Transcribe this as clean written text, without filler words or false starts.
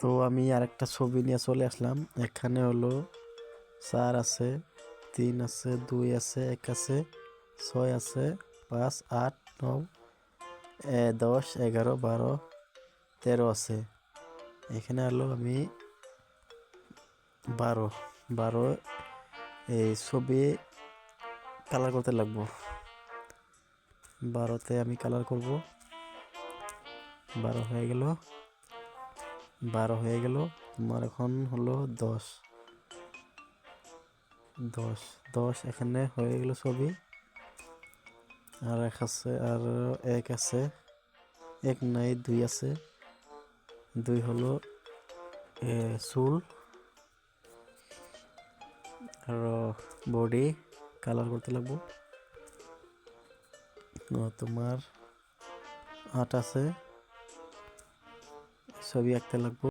তো আমি আরেকটা ছবি নিয়ে চলে আসলাম। এখানে হলো 4 আছে, 3 আছে, 2 আছে, 1 আছে, 6 আছে, 5, 8, 9, 10, 11, 12, 13 আছে। এখানে হলো আমি 12 এই ছবি কালার করতে লাগবো। 12তে আমি কালার করব। 12 হয়ে গেল। 12 হয়ে গেল। তোমার এখন হলো 10। 10 10 এখানে হয়ে গেল ছবি। আর এক আছে, আর এক আছে, এক নাই, 2 আছে। 2 হলো চুল আর বডি কালার করতে লাগবো। তোমার 8 আছে, ছবি আঁকতে লাগবো।